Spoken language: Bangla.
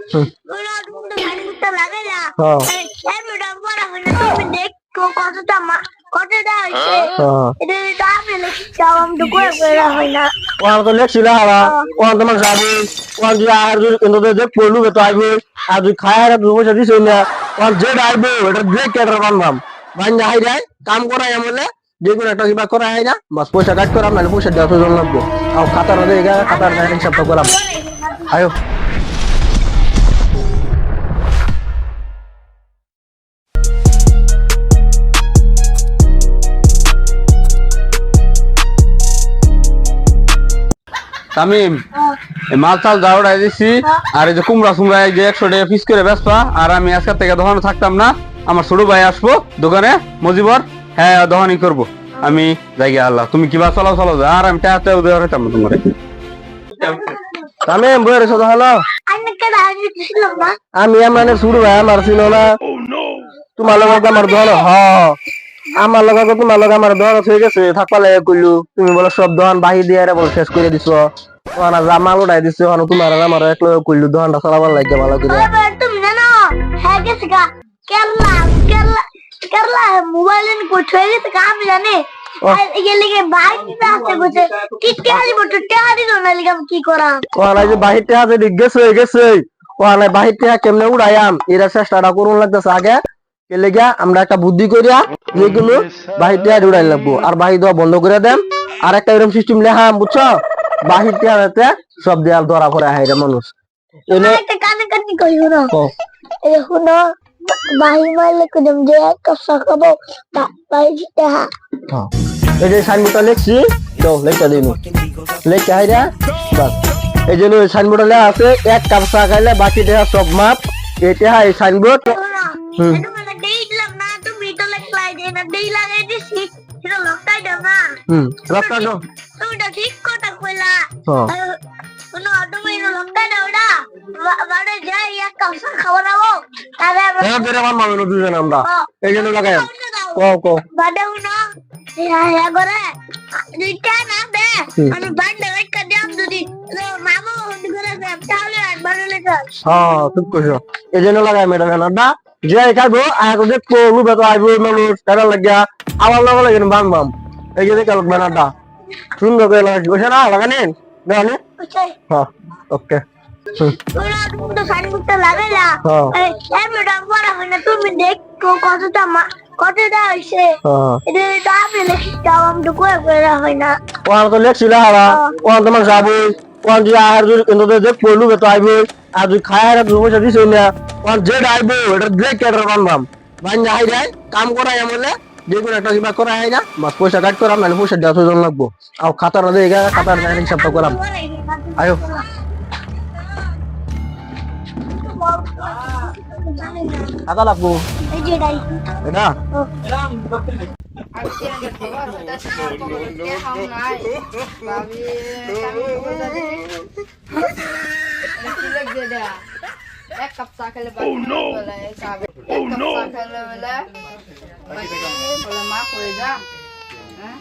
ওরা তুমি তো লাগে না হ্যাঁ এই ভিডিও বড় হইনা তুমি দেখো কতটা হইছে এটা তো আমি লিখতাম আমি তো করে হইনা ওখানে তো লেখছিল হারা ওখানে তোমার যাবো ওখানে যদি আর যদি কিন্তু দেখ পড়লু তো আইবো আর যদি খায় আর দুই পয়সা দিছ না ওখানে যে আইবো এটা ব্রেক কেটার বানবাম বান্ধা হাই যায় কাম করাই আমলে যে কোনো একটা কিবা করা হয় না বাস পয়সা কাট করাম নাহলে পয়সা দেওয়া তো লাগবো আর খাতার মধ্যে খাতার হিসাবটা করাম আয়ো তামিম মাল চাল যাওয়াই দিছি আর এই যে কুমড়া সুমড়া এই যে 100 টাকা পিস করে বেচবা আর আমি আজকে থেকে দোকানে থাকতাম না আমার ছোট ভাই আসবো দোকানে মজিবর হ্যাঁ দোকানই করবো আমি জায়গা আল্লাহ তুমি কিবা চলাও যা আর আমি টাকা উদয় হইতাম না তোমার তামিম বইয়ের সাথে হলো আমি মানে শুরু ভাই আমার ছিল না তোমার লগে আমার দল আমার লগে তোমার লগে আমার দল হয়ে গেছে থাকবা লাগে কইলু তুমি বলে সব দোকান বাহি দিয়ে বলে শেষ করে দিছো ওনা জামাল উড়াই দিছো ওনা তোমার আমার এক লগে কইলু দোকানটা চালাবার লাগে ভালো করে তুমি জানো হ্যাঁ গেছে কেরলা কেরলা কেরলা মোবাইল কোথায় গেছে আমি জানি এগুলিকে বাইরে আসতে বসে কি টেহারি বটে টেহারি না লিগাম কি করা ওনা যে বাহিরতে আছে গেছে ওনা বাহিরতে কেমনে উড়াইয়াম এরা চেষ্টাটা করুন লাগতেছে আগে কেলে গিয়া আমরা একটা বুদ্ধি করিয়া যেগুলো বাহিরতে উড়াই লাগবো আর বাহির দেওয়া বন্ধ করে দেন আর একটা এরকম সিস্টেম লেখাম বুঝছো বাহিরতে হাতে সব দেয়াল ধরা পড়ে হাইরে মানুষ একটা কানে কানে কইও না এই শুনো বাহির মারলে কদম যে একটা সকাবো বাহিরতে হ্যাঁ এই যে সাইনবোর্ডটা লিখছি তো লেখা দিন লেখা হাইরা বাস এই জন্য ওই সাইনবোর্ডে লেখা আছে এক কাপ চা খাইলে বাকি দেহা সব মাপ এটা এই সাইনবোর্ড রাস্তা দাও তুমি তো ঠিক কথা কইলা শুনো তুমি লঙ্কাই দাও না বাড়ি যাই এক কাপ চা খাওয়াবো হ্যাঁ বেরে আমার মামা দুজন আমরা এই জন্য লাগাই কো বাদাও না হ্যাঁ করে দুইটা না দে আমি বান্ডা একটা দাম যদি মামা করে তাহলে আর বানালে হ্যাঁ ঠিক কইছো এই জন্য লাগাই ম্যাডাম না যে খাইবো আগে দেখবো রুবে তো আইবো মানুষ তারা লাগিয়া আমার লগে লাগে বাম এই যে কাল বানাটা সুন্দর করে লাগাই বসে না লাগানেন না হ্যাঁ ওকে ওরা তুমি তো সাইনবোর্ডটা লাগাইলা এই ম্যাডাম বড় হইনা তুমি দেখো কতটা হইছে এটা তো আমি লিখতাম আমি তো করে হইনা ওখানে তো লেখছিল হারা ওখানে তোমার যাবো ওখানে যদি আর যদি কিন্তু দেখ পড়লু তো আইবো আর যদি খায় আর দুই পয়সা দিছ না ওখানে যে আইবো এটা ব্রেক কেটার বানবাম বান্ধা হাই যায় কাম করাই আমলে যে কোনো একটা কিবা করা হয় না বাস পয়সা কাট করাম নাহলে পয়সা দেওয়া তো লাগবো আর খাতার মধ্যে খাতার হিসাবটা করাম আয়ো খাতা লাগবো এই যে ডাই এটা এক কাপ চা খেলে মা করে যা হ্যাঁ